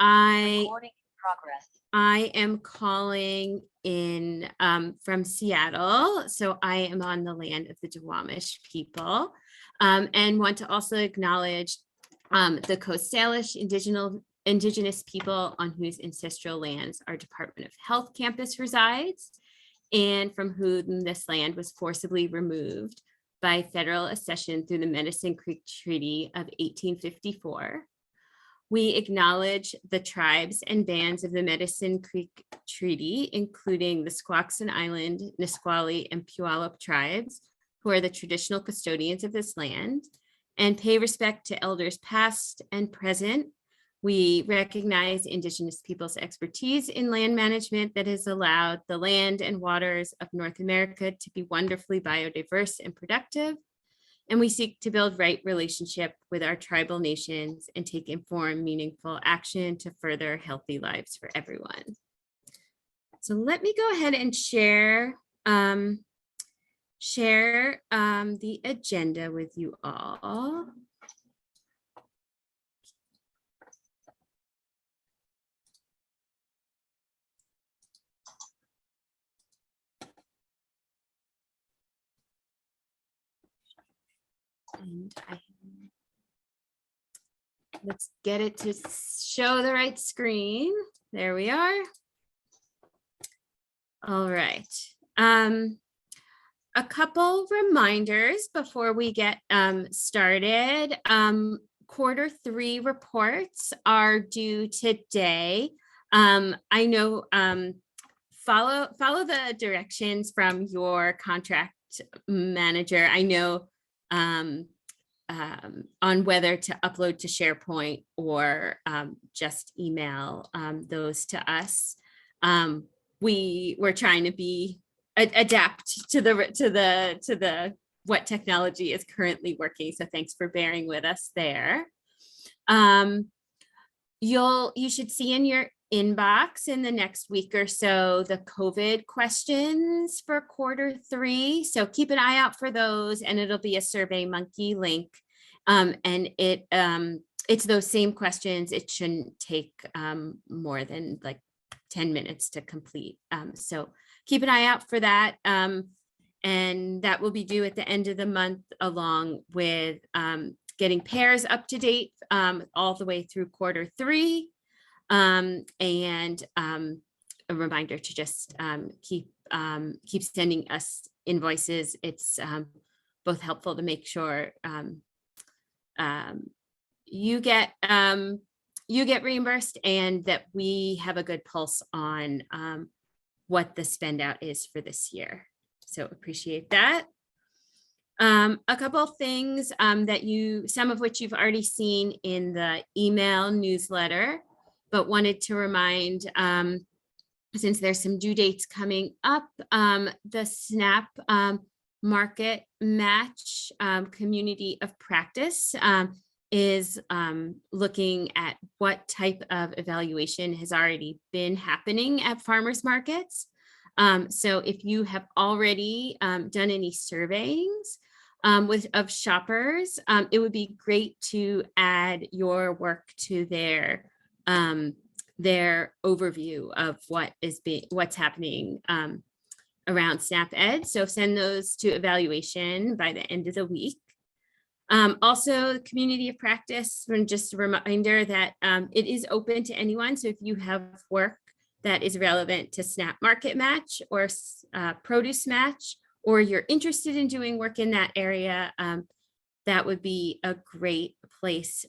I am calling in from Seattle. So I am on the land of the Duwamish people, and want to also acknowledge the Coast Salish indigenous people on whose ancestral lands our Department of Health campus resides, and from whom this land was forcibly removed by federal accession through the Medicine Creek Treaty of 1854. We acknowledge the tribes and bands of the Medicine Creek Treaty, including the Squaxin Island, Nisqually, and Puyallup tribes, who are the traditional custodians of this land, and pay respect to elders past and present. We recognize Indigenous peoples' expertise in land management that has allowed the land and waters of North America to be wonderfully biodiverse and productive. And we seek to build right relationship with our tribal nations and take informed, meaningful action to further healthy lives for everyone. So let me go ahead and share the agenda with you all. And let's get it to show the right screen. There we are. All right. A couple reminders before we get started. Quarter 3 reports are due today. I know follow the directions from your contract manager. I know on whether to upload to SharePoint or just email those to us. We're trying to adapt to the what technology is currently working. So thanks for bearing with us there. You should see in your inbox in the next week or so the COVID questions for quarter 3. So keep an eye out for those, and it'll be a SurveyMonkey link. And it's those same questions. It shouldn't take more than like 10 minutes to complete. So keep an eye out for that. And that will be due at the end of the month, along with getting pairs up to date all the way through quarter 3. And a reminder to just keep sending us invoices. It's both helpful to make sure you get reimbursed and that we have a good pulse on what the spend out is for this year. So appreciate that. A couple of things some of which you've already seen in the email newsletter, but wanted to remind, since there's some due dates coming up, the SNAP Market Match Community of Practice is looking at what type of evaluation has already been happening at farmers markets. So if you have already done any surveyings of shoppers, it would be great to add your work to their overview of what's happening around SNAP Ed. So send those to evaluation by the end of the week. Also, community of practice, and just a reminder that it is open to anyone. So if you have work that is relevant to SNAP Market Match or Produce Match, or you're interested in doing work in that area, that would be a great place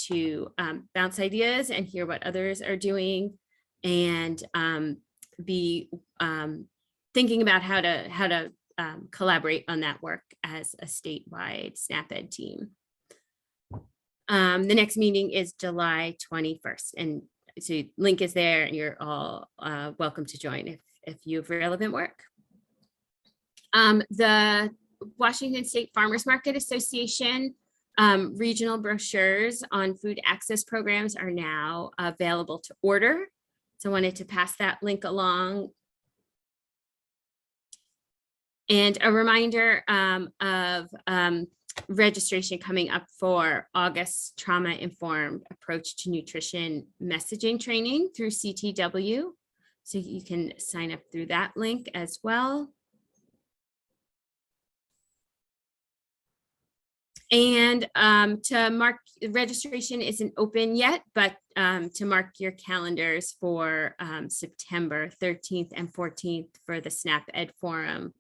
to bounce ideas and hear what others are doing, and be thinking about how to collaborate on that work as a statewide SNAP Ed team. The next meeting is July 21st, and so link is there, and you're all welcome to join if you have relevant work. The Washington State Farmers Market Association regional brochures on food access programs are now available to order. So I wanted to pass that link along. And a reminder of registration coming up for August trauma-informed approach to nutrition messaging training through CTW. So you can sign up through that link as well. And to mark, registration isn't open yet, but to mark your calendars for September 13th and 14th for the SNAP Ed Forum,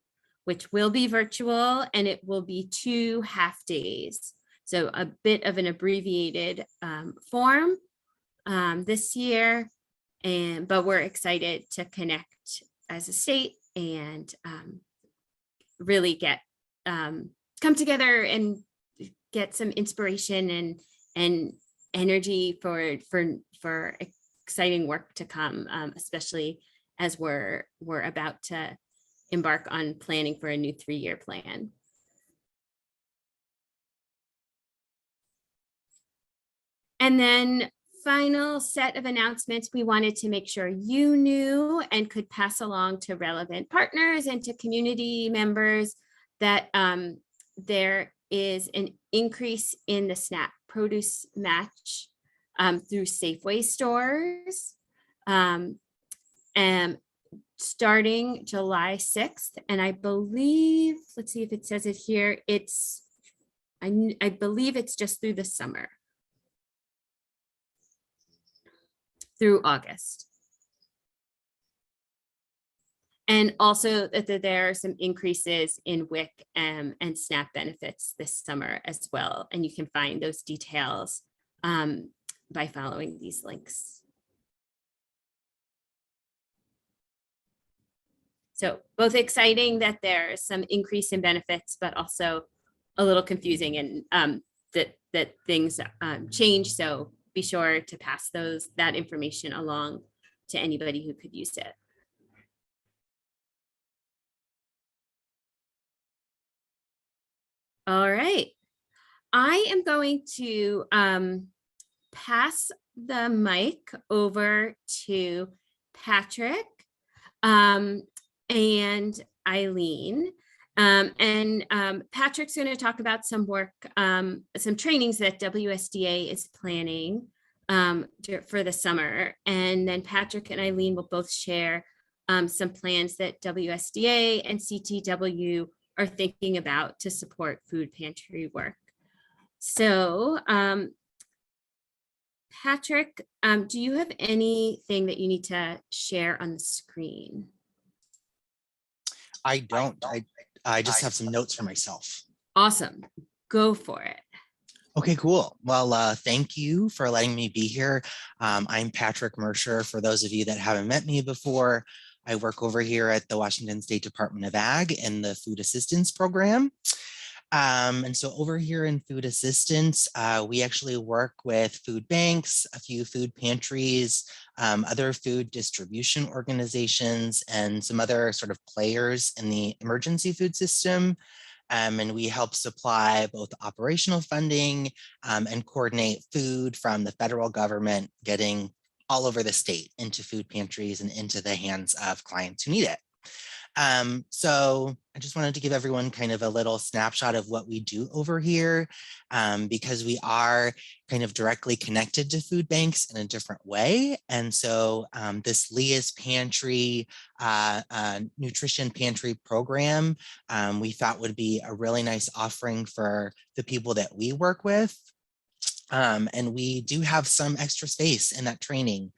which will be virtual, and it will be 2 half days. So a bit of an abbreviated form this year, but we're excited to connect as a state and really get come together and get some inspiration and energy for exciting work to come, especially as we're about to embark on planning for a new 3-year plan. And then final set of announcements we wanted to make sure you knew and could pass along to relevant partners and to community members that there is an increase in the SNAP produce match through Safeway stores. And starting July 6th, and I believe, let's see if it says it here, I believe it's just through the summer, through August. And also that there are some increases in WIC and SNAP benefits this summer as well. And you can find those details by following these links. So both exciting that there's some increase in benefits, but also a little confusing and that things change. So be sure to pass that information along to anybody who could use it. All right, I am going to pass the mic over to Patrick and Eileen. Patrick's going to talk about some work, some trainings that WSDA is planning for the summer. And then Patrick and Eileen will both share some plans that WSDA and CTW are thinking about to support food pantry work. So Patrick, do you have anything that you need to share on the screen? I don't. I just have some notes for myself. Awesome. Go for it. Okay, cool. Well, thank you for letting me be here. I'm Patrick Mercer. For those of you that haven't met me before, I work over here at the Washington State Department of Ag in the Food Assistance Program. And so over here in food assistance, we actually work with food banks, a few food pantries, other food distribution organizations, and some other sort of players in the emergency food system. And we help supply both operational funding and coordinate food from the federal government getting all over the state into food pantries and into the hands of clients who need it. So I just wanted to give everyone kind of a little snapshot of what we do over here, because we are kind of directly connected to food banks in a different way. And so this Leah's Pantry nutrition pantry program, we thought would be a really nice offering for the people that we work with. And we do have some extra space in that training.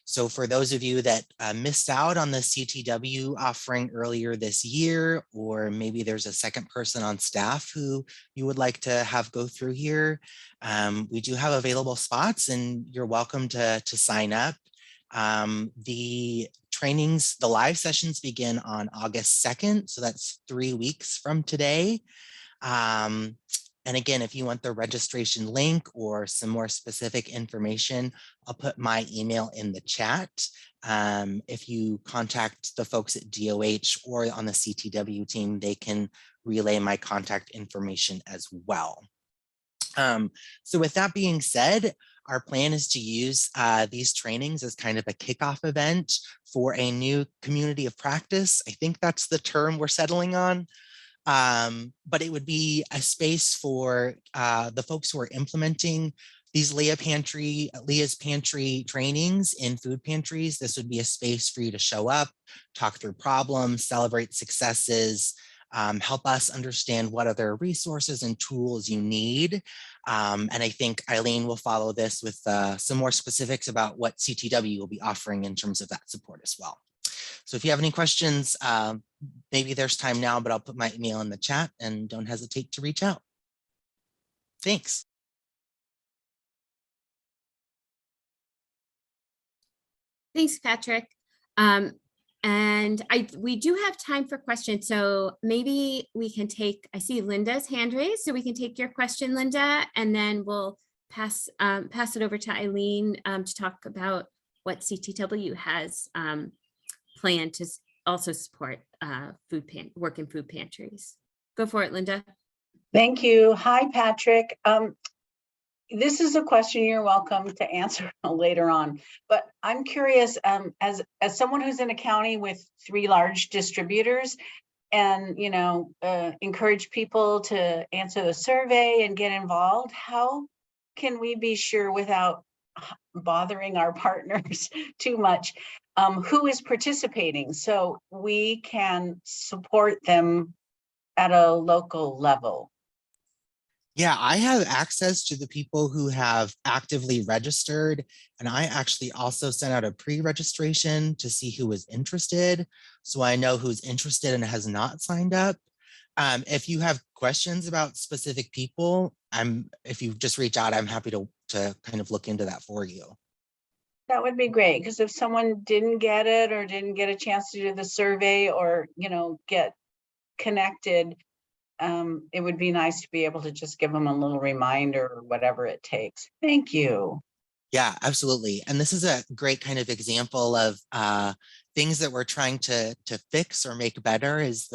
So for those of you that missed out on the CTW offering earlier this year, or maybe there's a second person on staff who you would like to have go through here, we do have available spots and you're welcome to sign up. The trainings, the live sessions begin on August 2nd. So that's 3 weeks from today. And again, if you want the registration link or some more specific information, I'll put my email in the chat. If you contact the folks at DOH or on the CTW team, they can relay my contact information as well. So with that being said, our plan is to use these trainings as kind of a kickoff event for a new community of practice. I think that's the term we're settling on. But it would be a space for the folks who are implementing these Leah's Pantry trainings in food pantries. This would be a space for you to show up, talk through problems, celebrate successes, help us understand what other resources and tools you need. And I think Eileen will follow this with some more specifics about what CTW will be offering in terms of that support as well. So if you have any questions, maybe there's time now, but I'll put my email in the chat and don't hesitate to reach out. Thanks. Thanks, Patrick. And we do have time for questions, so maybe we can take, I see Linda's hand raised, so we can take your question, Linda, and then we'll pass it over to Eileen to talk about what CTW has planned to also support work in food pantries. Go for it, Linda. Thank you. Hi, Patrick. This is a question you're welcome to answer later on, but I'm curious, as someone who's in a county with 3 large distributors and, you know, encourage people to answer the survey and get involved, how can we be sure without bothering our partners too much, who is participating so we can support them at a local level? Yeah, I have access to the people who have actively registered, and I actually also sent out a pre-registration to see who was interested. So I know who's interested and has not signed up. If you have questions about specific people, if you just reach out, I'm happy to kind of look into that for you. That would be great, because if someone didn't get it or didn't get a chance to do the survey or, you know, get connected, it would be nice to be able to just give them a little reminder or whatever it takes. Thank you. Yeah, absolutely. And this is a great kind of example of things that we're trying to fix or make better. Is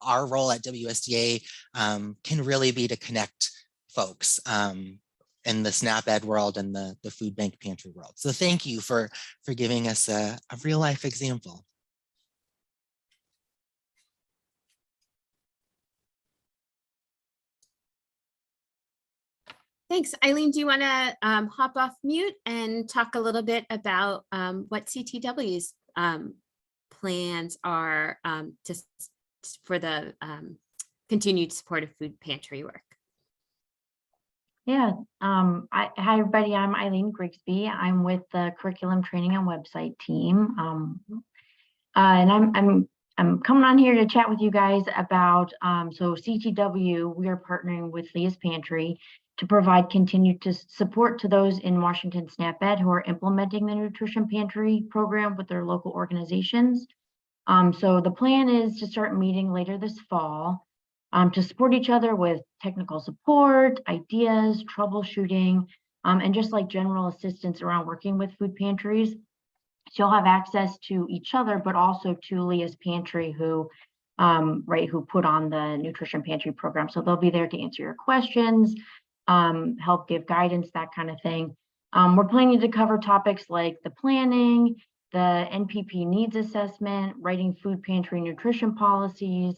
our role at WSDA can really be to connect folks in the SNAP-Ed world and the food bank pantry world. So thank you for giving us a real life example. Thanks. Eileen, do you want to hop off mute and talk a little bit about what CTW's plans are for the continued support of food pantry work? Yeah. Hi, everybody. I'm Eileen Grigsby. I'm with the Curriculum Training and Website team. And I'm coming on here to chat with you guys about, so CTW, we are partnering with Leah's Pantry to provide continued support to those in Washington SNAP-Ed who are implementing the Nutrition Pantry program with their local organizations. So the plan is to start meeting later this fall to support each other with technical support, ideas, troubleshooting, and just like general assistance around working with food pantries. So you'll have access to each other, but also to Leah's Pantry, who put on the Nutrition Pantry program. So they'll be there to answer your questions, help give guidance, that kind of thing. We're planning to cover topics like the planning, the NPP needs assessment, writing food pantry nutrition policies,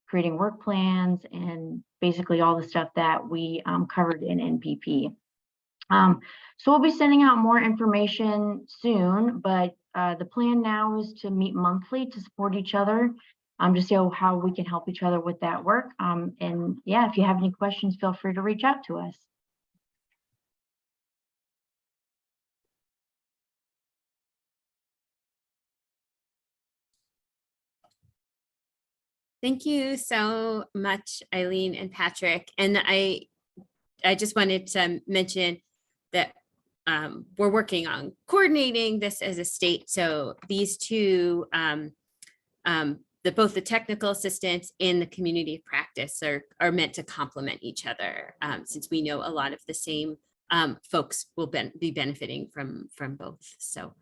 creating work plans, and basically all the stuff that we covered in NPP. So we'll be sending out more information soon, but the plan now is to meet monthly to support each other, to see how we can help each other with that work. And yeah, if you have any questions, feel free to reach out to us. Thank you so much, Eileen and Patrick. And I just wanted to mention that we're working on coordinating this as a state. So these two, both the technical assistance and the community of practice are meant to complement each other, since we know a lot of the same folks will be benefiting from both. So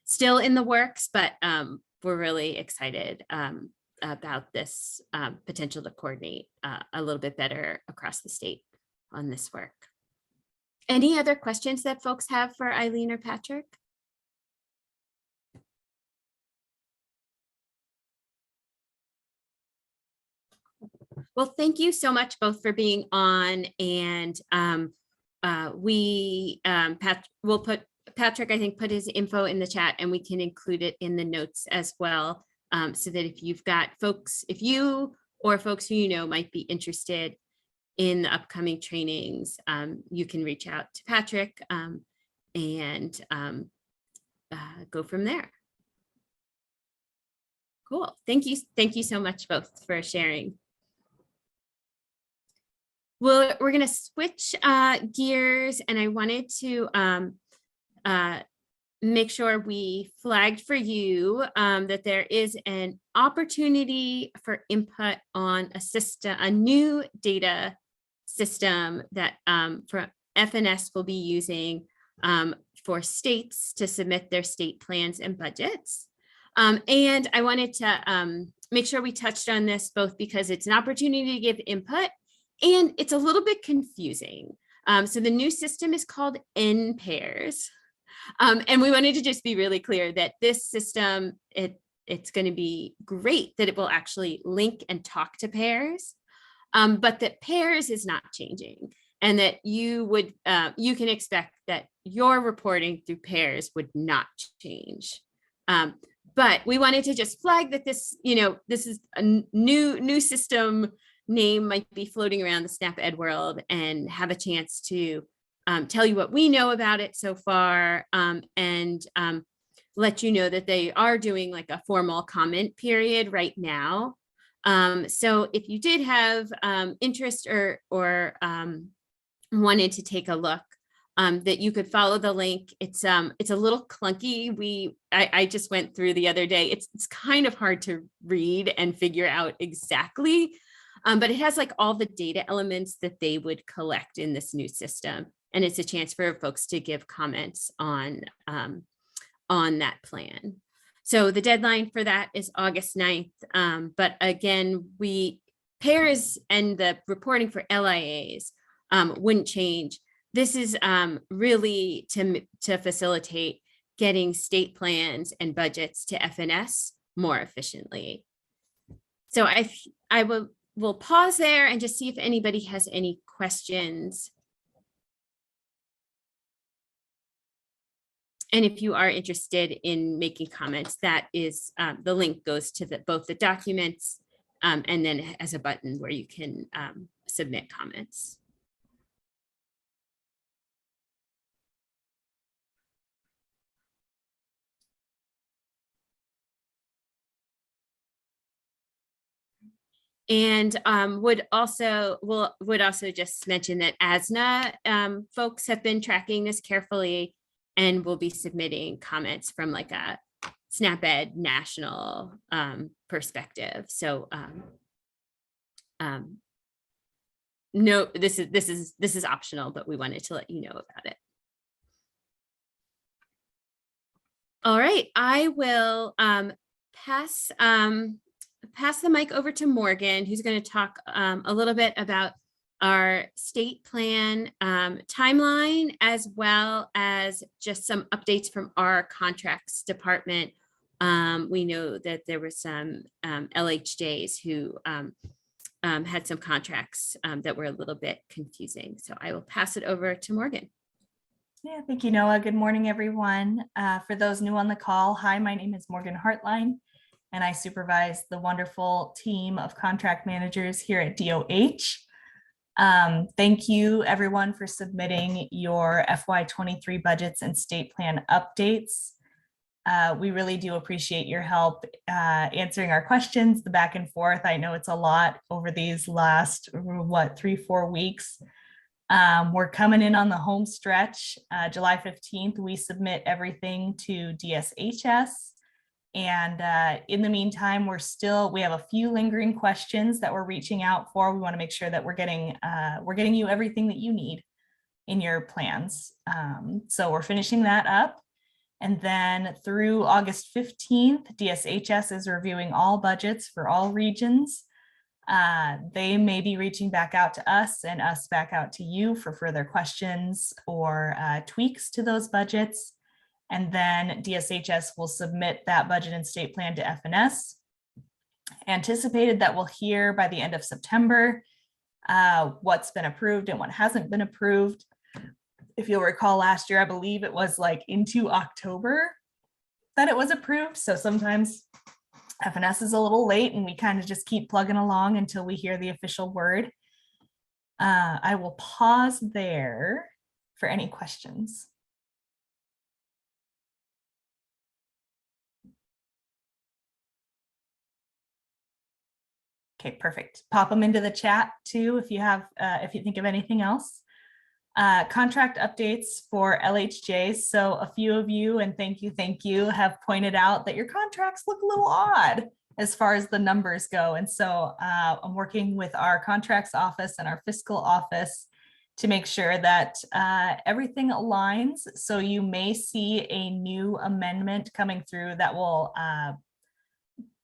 still in the works, but we're really excited about this potential to coordinate a little bit better across the state on this work. Any other questions that folks have for Eileen or Patrick? Well, thank you so much both for being on, and Patrick, I think, put his info in the chat, and we can include it in the notes as well. So that if you've got folks, if you or folks who you know might be interested in the upcoming trainings, you can reach out to Patrick and go from there. Cool. Thank you. Thank you so much both for sharing. Well, we're going to switch gears, and I wanted to make sure we flagged for you that there is an opportunity for input on a system, a new data system that for FNS will be using for states to submit their state plans and budgets. And I wanted to make sure we touched on this both because it's an opportunity to give input and it's a little bit confusing. So the new system is called NPAIRS. And we wanted to just be really clear that this system, it's going to be great that it will actually link and talk to pairs, but that pairs is not changing, and that you can expect that your reporting through pairs would not change. But we wanted to just flag that this, this is a new system name might be floating around the SNAP-Ed world, and have a chance to tell you what we know about it so far, and let you know that they are doing like a formal comment period right now. So if you did have interest or wanted to take a look, that you could follow the link. It's a little clunky. I just went through the other day. It's kind of hard to read and figure out exactly, but it has like all the data elements that they would collect in this new system. And it's a chance for folks to give comments on that plan. So the deadline for that is August 9th. But again, pairs and the reporting for LIAs wouldn't change. This is really to facilitate getting state plans and budgets to FNS more efficiently. So I will pause there and just see if anybody has any questions. And if you are interested in making comments, that is the link goes to both the documents and then as a button where you can submit comments. And would also just mention that ASNA folks have been tracking this carefully and will be submitting comments from like a SNAP-Ed national perspective. So no, this is optional, but we wanted to let you know about it. All right, I will pass the mic over to Morgan, who's going to talk a little bit about our state plan timeline, as well as just some updates from our contracts department. We know that there were some LHJs who had some contracts that were a little bit confusing. So I will pass it over to Morgan. Yeah, thank you, Noah. Good morning, everyone. For those new on the call, hi, my name is Morgan Hartline, and I supervise the wonderful team of contract managers here at DOH. Thank you, everyone, for submitting your FY23 budgets and state plan updates. We really do appreciate your help answering our questions, the back and forth. I know it's a lot over these last, 3-4 weeks. We're coming in on the home stretch. July 15th, we submit everything to DSHS. And in the meantime, we have a few lingering questions that we're reaching out for. We want to make sure that we're getting you everything that you need in your plans. So we're finishing that up. And then through August 15th, DSHS is reviewing all budgets for all regions. They may be reaching back out to us and us back out to you for further questions or tweaks to those budgets. And then DSHS will submit that budget and state plan to FNS. anticipated that we'll hear by the end of September what's been approved and what hasn't been approved. If you'll recall last year, I believe it was like into October that it was approved. So sometimes FNS is a little late and we kind of just keep plugging along until we hear the official word. I will pause there for any questions. Okay, perfect. Pop them into the chat too if you have, if you think of anything else. Contract updates for LHJ. So a few of you, and thank you, have pointed out that your contracts look a little odd as far as the numbers go. And so I'm working with our contracts office and our fiscal office to make sure that everything aligns. So you may see a new amendment coming through that will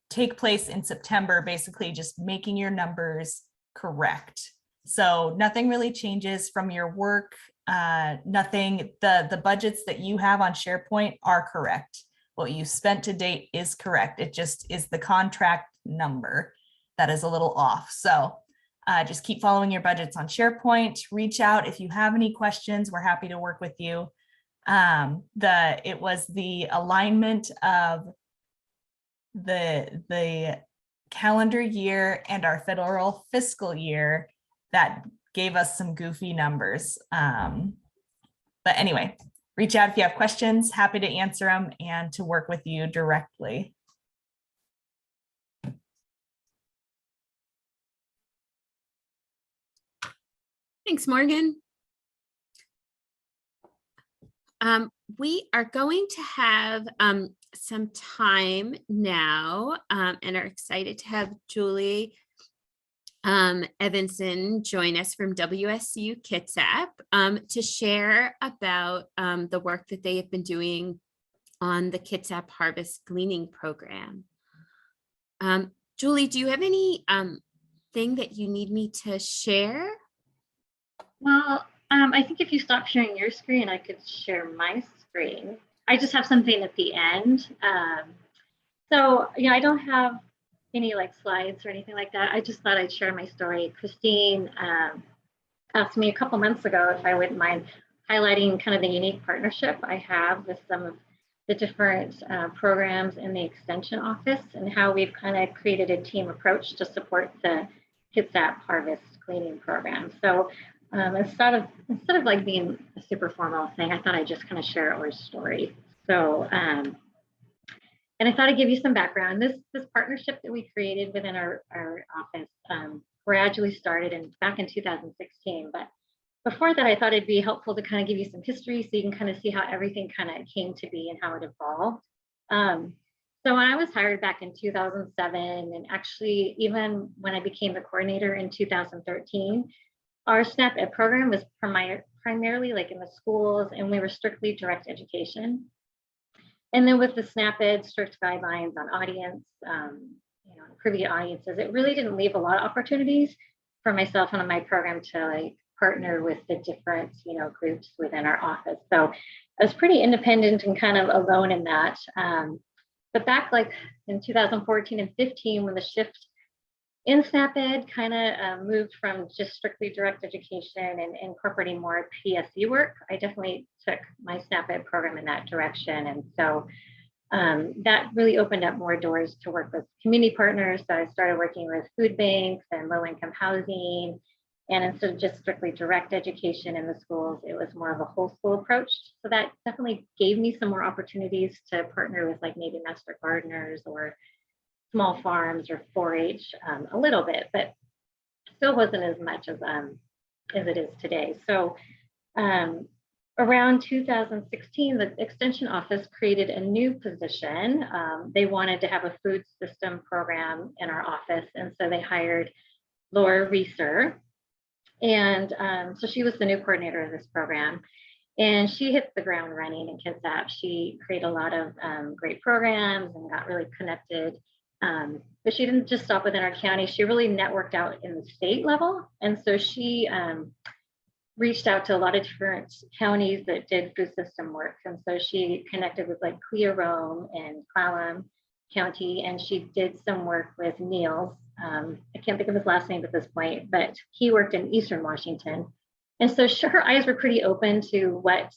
take place in September, basically just making your numbers correct. So nothing really changes from your work. Nothing, the budgets that you have on SharePoint are correct. What you spent to date is correct. It just is the contract number that is a little off. So just keep following your budgets on SharePoint. Reach out if you have any questions. We're happy to work with you. It was the alignment of the calendar year and our federal fiscal year that gave us some goofy numbers. But anyway, reach out if you have questions. Happy to answer them and to work with you directly. Thanks, Morgan. We are going to have some time now and are excited to have Julie Evanson join us from WSU Kitsap to share about the work that they have been doing on the Kitsap Harvest Gleaning Program. Julie, do you have any thing that you need me to share? Well, I think if you stop sharing your screen, I could share my screen. I just have something at the end. So yeah, I don't have any like slides or anything like that. I just thought I'd share my story. Christine asked me a couple months ago if I wouldn't mind highlighting kind of the unique partnership I have with some of the different programs in the Extension Office and how we've kind of created a team approach to support the Kitsap Harvest Cleaning Program. So instead of like being a super formal thing, I thought I'd just kind of share our story. So, and I thought I'd give you some background. This partnership that we created within our office gradually started back in 2016. But before that, I thought it'd be helpful to kind of give you some history so you can kind of see how everything kind of came to be and how it evolved. So when I was hired back in 2007, and actually even when I became the coordinator in 2013, our SNAP Ed program was primarily like in the schools, and we were strictly direct education. And then with the SNAP Ed strict guidelines on audience, privy audiences, it really didn't leave a lot of opportunities for myself and my program to like partner with the different, groups within our office. So I was pretty independent and kind of alone in that. But back like in 2014 and 15, when the shift in SNAP Ed kind of moved from just strictly direct education and incorporating more PSE work, I definitely took my SNAP Ed program in that direction. And so that really opened up more doors to work with community partners. So I started working with food banks and low-income housing. And instead of just strictly direct education in the schools, it was more of a whole school approach. So that definitely gave me some more opportunities to partner with like maybe master gardeners or small farms or 4-H a little bit, but still wasn't as much as it is today. So around 2016, the Extension Office created a new position. They wanted to have a food system program in our office, and so they hired Laura Reeser. And so she was the new coordinator of this program. And she hit the ground running in Kitsap. She created a lot of great programs and got really connected. But she didn't just stop within our county. She really networked out in the state level. And so she reached out to a lot of different counties that did food system work. And so she connected with like Cleo Rome and Clallam County, and she did some work with Niels. I can't think of his last name at this point, but he worked in Eastern Washington. And so her eyes were pretty open to what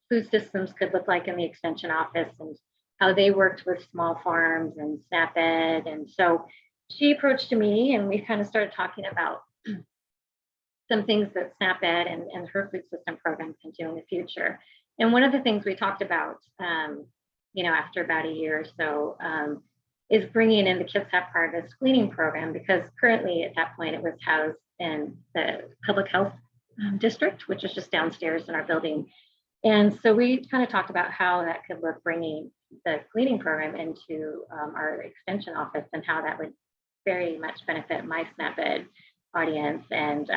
food systems could look like in the extension office and how they worked with small farms and SNAP-Ed. And so she approached me and we kind of started talking about some things that SNAP-Ed and her food system program can do in the future. And one of the things we talked about, after about a year or so, is bringing in the Kitsap Harvest Gleaning Program, because currently at that point it was housed in the public health district, which is just downstairs in our building. And so we kind of talked about how that could look, bringing the gleaning program into our extension office, and how that would very much benefit my SNAP-Ed audience and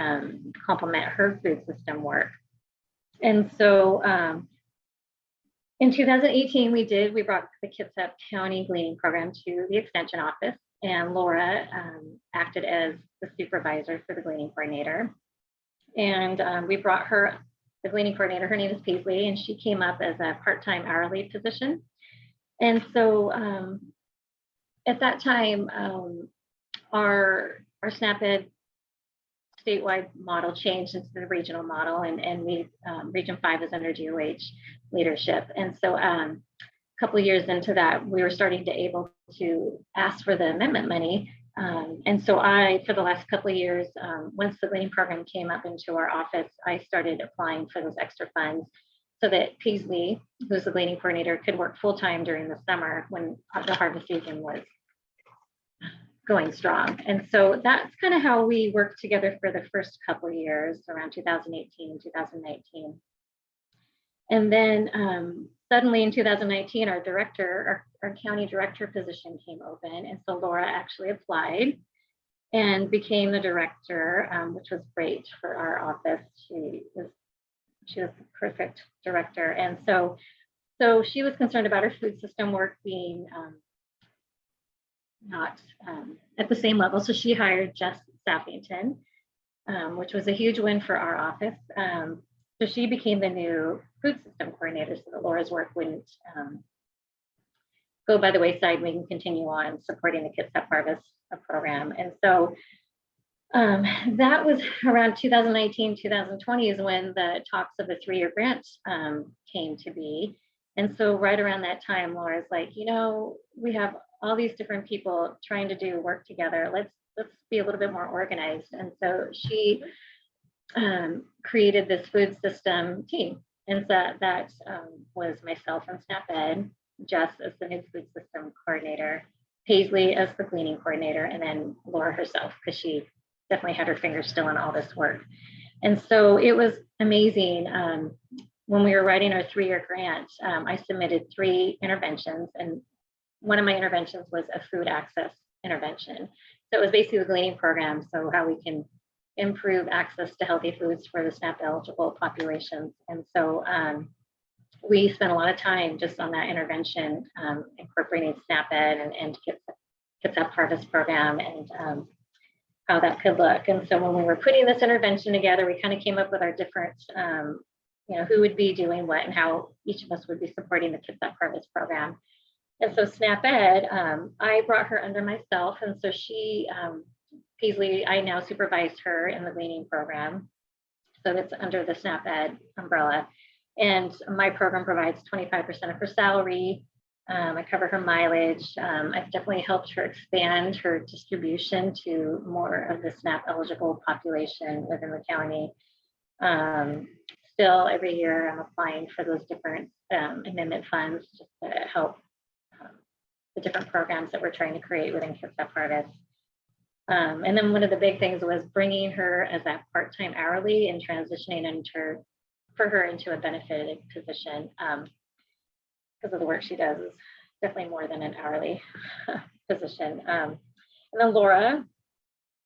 complement her food system work. And so in 2018, we brought the Kitsap County Gleaning Program to the extension office, and Laura acted as the supervisor for the gleaning coordinator. And we brought her, the gleaning coordinator, her name is Paisley, and she came up as a part-time hourly position. And so at that time, our SNAP-Ed statewide model changed into the regional model, and we Region 5 is under DOH leadership. And so a couple of years into that, we were starting to able to ask for the amendment money. And so for the last couple of years, once the gleaning program came up into our office, I started applying for those extra funds so that Paisley, who's the gleaning coordinator, could work full-time during the summer when the harvest season was going strong. And so that's kind of how we worked together for the first couple of years, around 2018, 2019. And then suddenly in 2019, our county director position came open. And so Laura actually applied and became the director, which was great for our office. She was the perfect director. And so she was concerned about her food system work being not at the same level. So she hired Jess Saffington, which was a huge win for our office. So she became the new food system coordinator, so that Laura's work wouldn't go by the wayside. We can continue on supporting the Kitsap Harvest program. And so that was around 2019, 2020 is when the talks of the 3-year grant came to be. And so right around that time, Laura's like, we have all these different people trying to do work together. Let's be a little bit more organized. And so she created this food system team. And so that was myself and SNAP-Ed, Jess as the new food system coordinator, Paisley as the gleaning coordinator, and then Laura herself, because she definitely had her fingers still in all this work. And so it was amazing. When we were writing our 3-year grant, I submitted 3 interventions, and one of my interventions was a food access intervention. So it was basically the gleaning program, so how we can improve access to healthy foods for the SNAP eligible populations. And so we spent a lot of time just on that intervention, incorporating SNAP-Ed and Kitsap Harvest program, and how that could look. And so when we were putting this intervention together, we kind of came up with our different, who would be doing what and how each of us would be supporting the Kitsap Harvest program. And so SNAP-Ed, I brought her under myself. And so she, Paisley, I now supervised her in the gleaning program. So it's under the SNAP-Ed umbrella. And my program provides 25% of her salary. I cover her mileage. I've definitely helped her expand her distribution to more of the SNAP eligible population within the county. Still, every year I'm applying for those different amendment funds just to help the different programs that we're trying to create within Kitsap Harvest. And then one of the big things was bringing her as that part-time hourly and transitioning for her into a benefited position, because of the work she does is definitely more than an hourly position. And then Laura,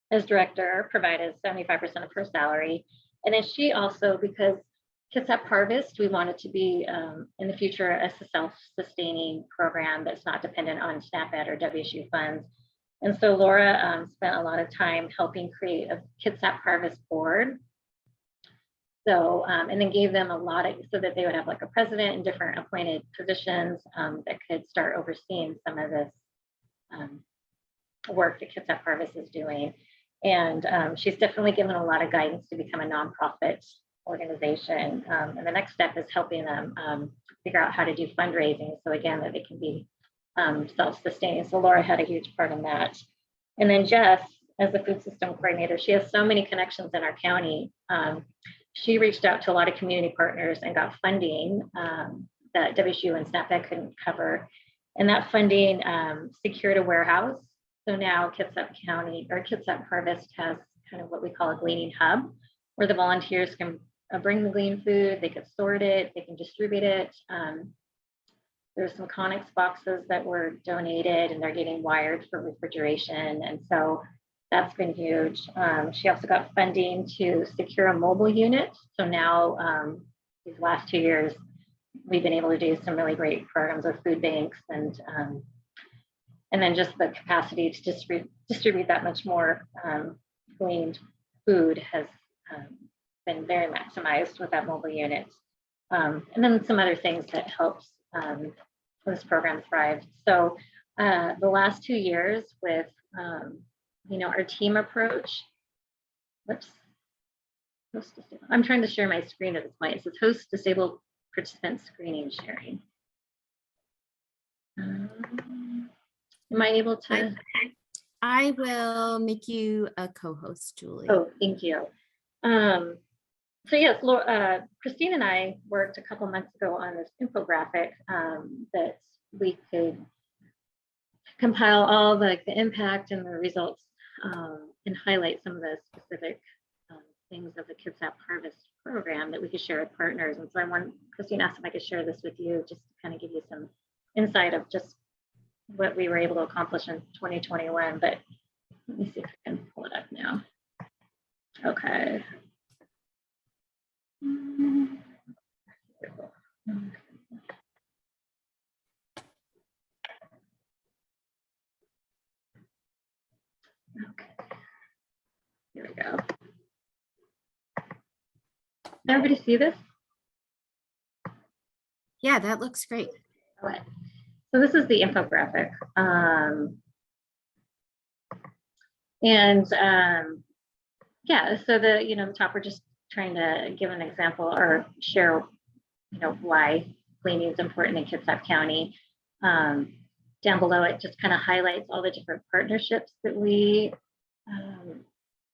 as director, provided 75% of her salary. And then she also, because Kitsap Harvest, we want it to be in the future a self-sustaining program that's not dependent on SNAP-Ed or WSU funds. And so Laura spent a lot of time helping create a Kitsap Harvest board. So, and then gave them a lot of, so that they would have like a president and different appointed positions that could start overseeing some of this work that Kitsap Harvest is doing. And she's definitely given a lot of guidance to become a nonprofit organization. And the next step is helping them figure out how to do fundraising. So again, that they can be self-sustaining. So Laura had a huge part in that. And then Jess, as the food system coordinator, she has so many connections in our county. She reached out to a lot of community partners and got funding that WSU and SNAP-Ed couldn't cover. And that funding secured a warehouse. So now Kitsap County, or Kitsap Harvest, has kind of what we call a gleaning hub, where the volunteers can bring the glean food, they can sort it, they can distribute it. There's some Conex boxes that were donated and they're getting wired for refrigeration. And so that's been huge. She also got funding to secure a mobile unit. So now these last 2 years, we've been able to do some really great programs with food banks and then just the capacity to distribute that much more gleaned food has been very maximized with that mobile unit. And then some other things that helps this program thrive. So the last 2 years with our team approach, I'm trying to share my screen at this point. It says host disabled participant screening sharing. Am I able to? I will make you a co-host, Julie. Oh, thank you. So yes, Christine and I worked a couple months ago on this infographic that we could compile all the impact and the results and highlight some of the specific things of the Kitsap Harvest program that we could share with partners. And so Christine asked if I could share this with you, just to kind of give you some insight of just what we were able to accomplish in 2021. But let me see if I can pull it up now. Okay. Okay. Here we go. Can everybody see this? Yeah, that looks great. Okay. So this is the infographic. Yeah, so the top, we're just trying to give an example or share, why gleaning is important in Kitsap County. Down below, it just kind of highlights all the different partnerships that we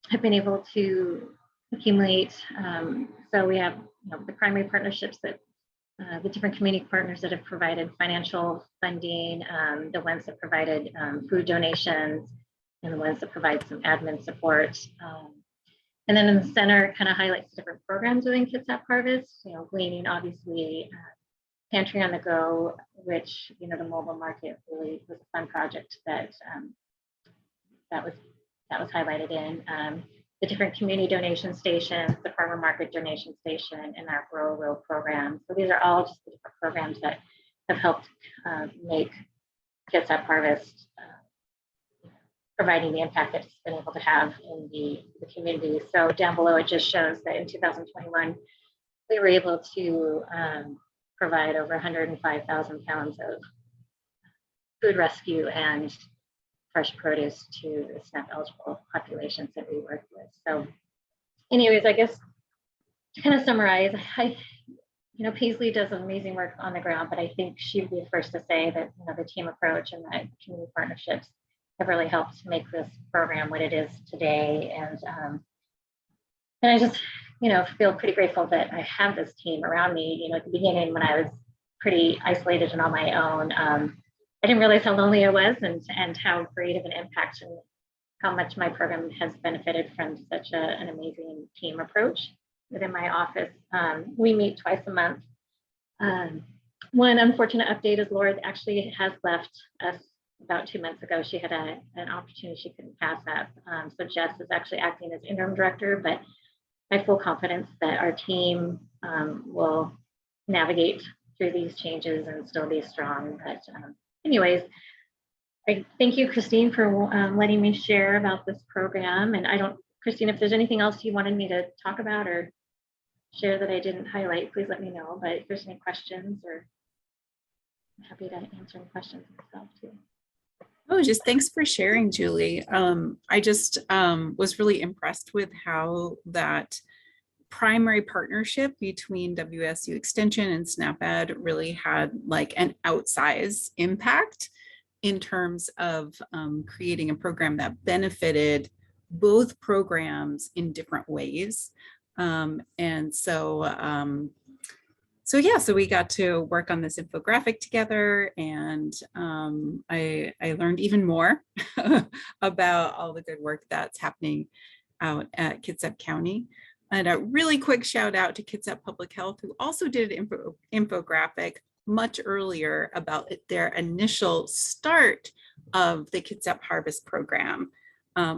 have been able to accumulate. So we have the primary partnerships that the different community partners that have provided financial funding, the ones that provided food donations, and the ones that provide some admin support. And then in the center, kind of highlights different programs within Kitsap Harvest. Gleaning, obviously, Pantry on the Go, which the mobile market really was a fun project that was highlighted in. The different community donation stations, the farmer market donation station, and our Grow Real program. So these are all just the different programs that have helped make Kitsap Harvest providing the impact that it's been able to have in the community. So down below, it just shows that in 2021, we were able to provide over 105,000 pounds of food rescue and fresh produce to the SNAP eligible populations that we work with. So anyways, I guess to kind of summarize, Paisley does amazing work on the ground, but I think she'd be the first to say that the team approach and the community partnerships have really helped make this program what it is today. And I just, feel pretty grateful that I have this team around me. At the beginning, when I was pretty isolated and on my own, I didn't realize how lonely I was and how great of an impact and how much my program has benefited from such an amazing team approach within my office. We meet twice a month. One unfortunate update is Laura actually has left us about 2 months ago. She had an opportunity she couldn't pass up. So Jess is actually acting as interim director, but I have full confidence that our team will navigate through these changes and still be strong. But anyways, I thank you, Christine, for letting me share about this program. And Christine, if there's anything else you wanted me to talk about or share that I didn't highlight, please let me know. But if there's any questions, or I'm happy to answer any questions myself too. Oh, just thanks for sharing, Julie. I just was really impressed with how that primary partnership between WSU Extension and SNAP-Ed really had like an outsized impact in terms of creating a program that benefited both programs in different ways. So we got to work on this infographic together, and I learned even more about all the good work that's happening out at Kitsap County. And a really quick shout out to Kitsap Public Health, who also did an infographic much earlier about their initial start of the Kitsap Harvest Program,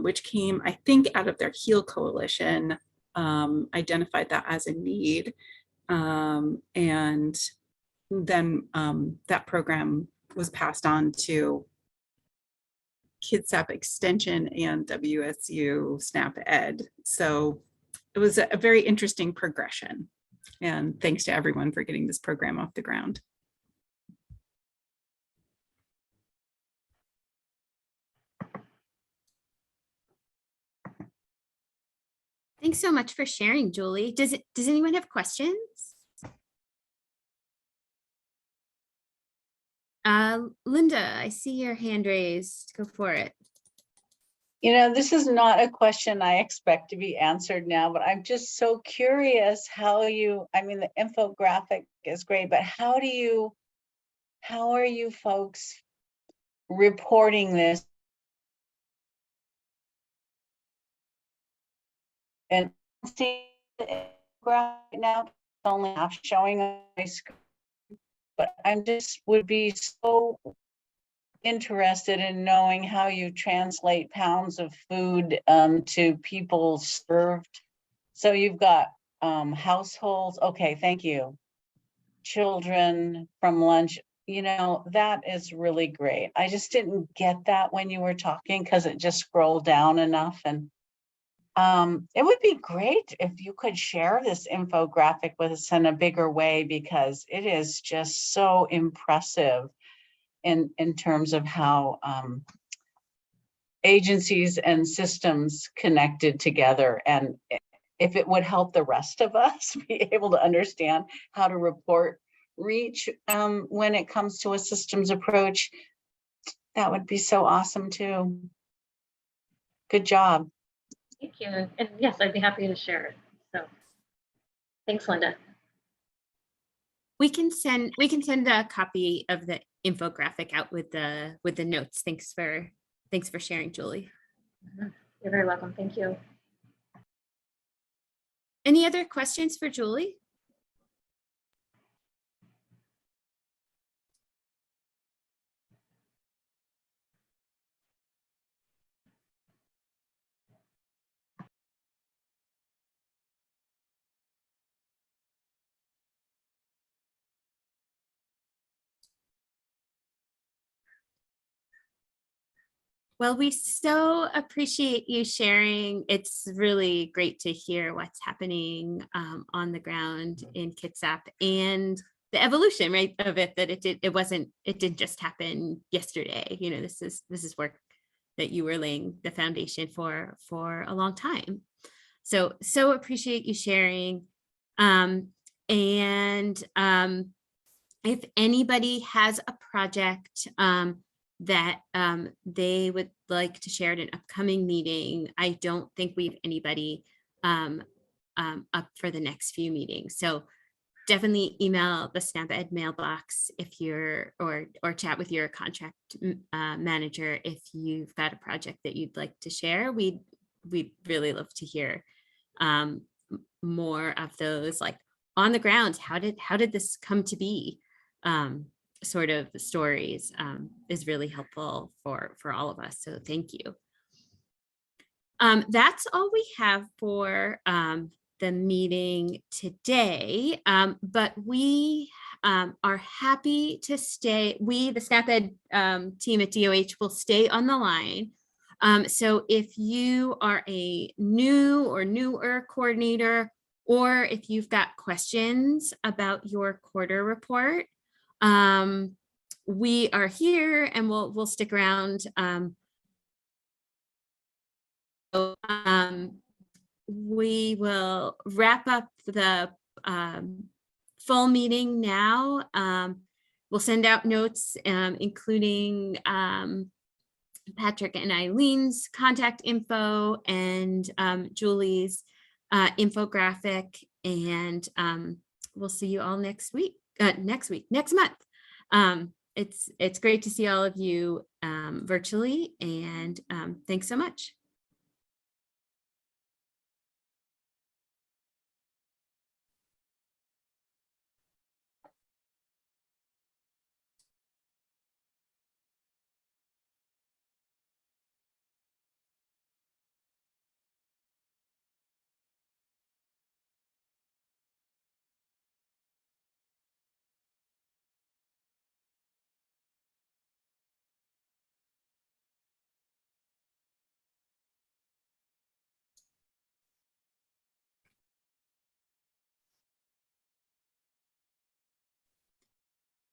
which came, I think, out of their HEAL Coalition, identified that as a need. And then that program was passed on to Kitsap Extension and WSU SNAP-Ed. So it was a very interesting progression. And thanks to everyone for getting this program off the ground. Thanks so much for sharing, Julie. Does anyone have questions? Linda, I see your hand raised. Go for it. You know, this is not a question I expect to be answered now, but I'm just so curious how you, I mean, the infographic is great, but how are you folks reporting this? And see the graph right now, it's only half showing on my screen, but I'm just would be so interested in knowing how you translate pounds of food to people served. So you've got households. Okay, thank you. Children from lunch. You know, that is really great. I just didn't get that when you were talking because it just scrolled down enough. And it would be great if you could share this infographic with us in a bigger way, because it is just so impressive in terms of how agencies and systems connected together. And if it would help the rest of us be able to understand how to report reach when it comes to a systems approach, that would be so awesome too. Good job. Thank you. And yes, I'd be happy to share it. So thanks, Linda. We can send a copy of the infographic out with the notes. Thanks for sharing, Julie. You're very welcome. Thank you. Any other questions for Julie? Well, we so appreciate you sharing. It's really great to hear what's happening on the ground in Kitsap and the evolution, right, of it. That it didn't just happen yesterday. You know, this is work that you were laying the foundation for a long time. So appreciate you sharing. If anybody has a project that they would like to share at an upcoming meeting, I don't think we have anybody up for the next few meetings. So definitely email the SNAP-Ed mailbox if you're, or chat with your contract manager if you've got a project that you'd like to share. We'd really love to hear more of those, like on the ground. How did this come to be? Sort of stories is really helpful for all of us. So thank you. That's all we have for the meeting today, but we are happy to stay. We, the SNAP-Ed team at DOH, will stay on the line. So if you are a new or newer coordinator, or if you've got questions about your quarter report, we are here and we'll stick around. We will wrap up the full meeting now. We'll send out notes, including Patrick and Eileen's contact info and Julie's infographic, and we'll see you all next month. It's great to see all of you virtually, and thanks so much.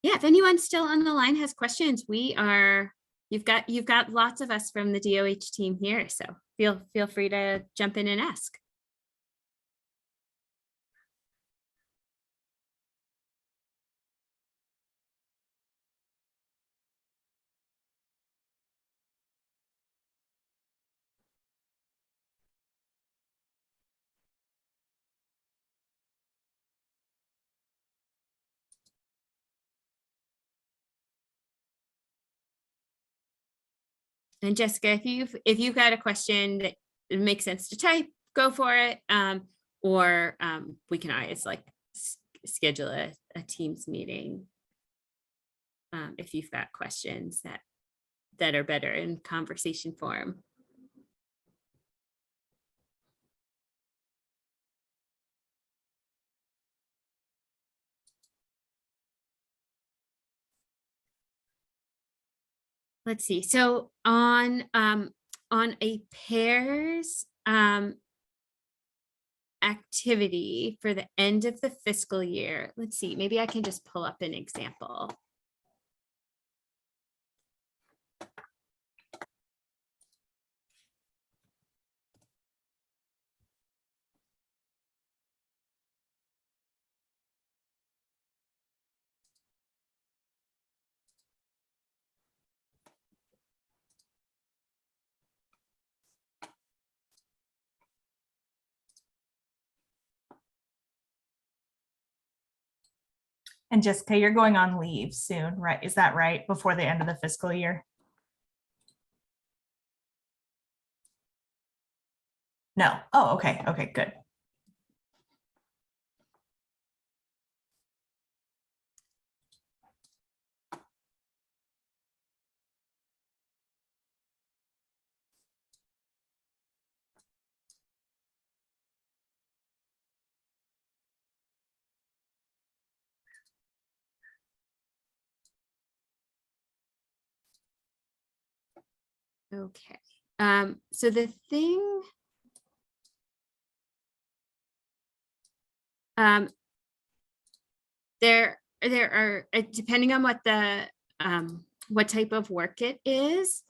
Yeah, if anyone's still on the line has questions, you've got lots of us from the DOH team here, so feel free to jump in and ask. And Jessica, if you've got a question that it makes sense to type, go for it. Or we can always like schedule a Teams meeting if you've got questions that are better in conversation form. Let's see. So on a pairs activity for the end of the fiscal year, let's see, maybe I can just pull up an example. And Jessica, you're going on leave soon, right? Is that right? Before the end of the fiscal year? No. Oh, okay. Okay, good. Okay. So the thing there are, depending on what the what type of work it is,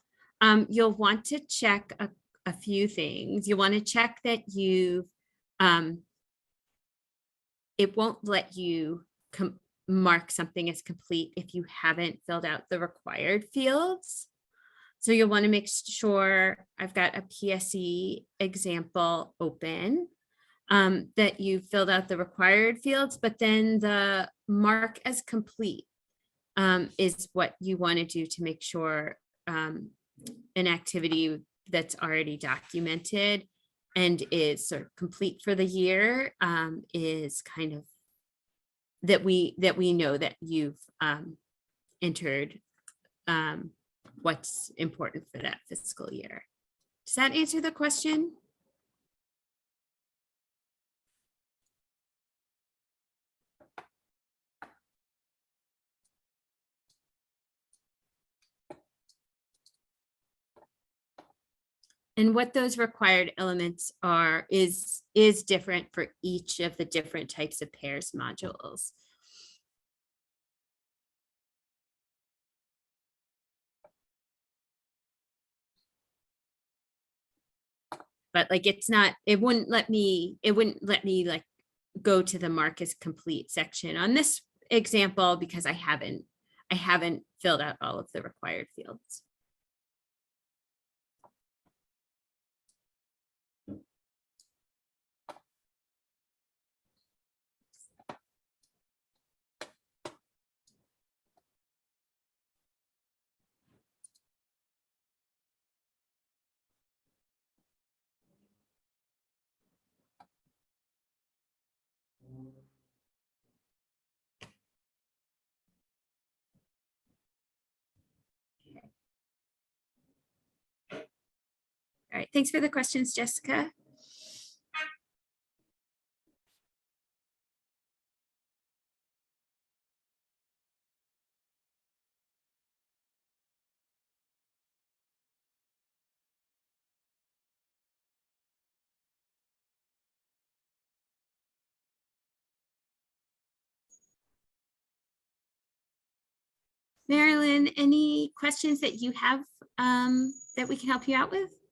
you'll want to check a few things. You want to check that you've it won't let you mark something as complete if you haven't filled out the required fields. So you'll want to make sure I've got a PSE example open, that you filled out the required fields, but then the mark as complete is what you want to do to make sure an activity that's already documented and is sort of complete for the year is kind of that we know that you've entered what's important for that fiscal year. Does that answer the question? And what those required elements are is different for each of the different types of pairs modules. But like, it's not, it wouldn't let me like go to the mark as complete section on this example because I haven't filled out all of the required fields. All right, thanks for the questions, Jessica. Marilyn, any questions that you have that we can help you out with?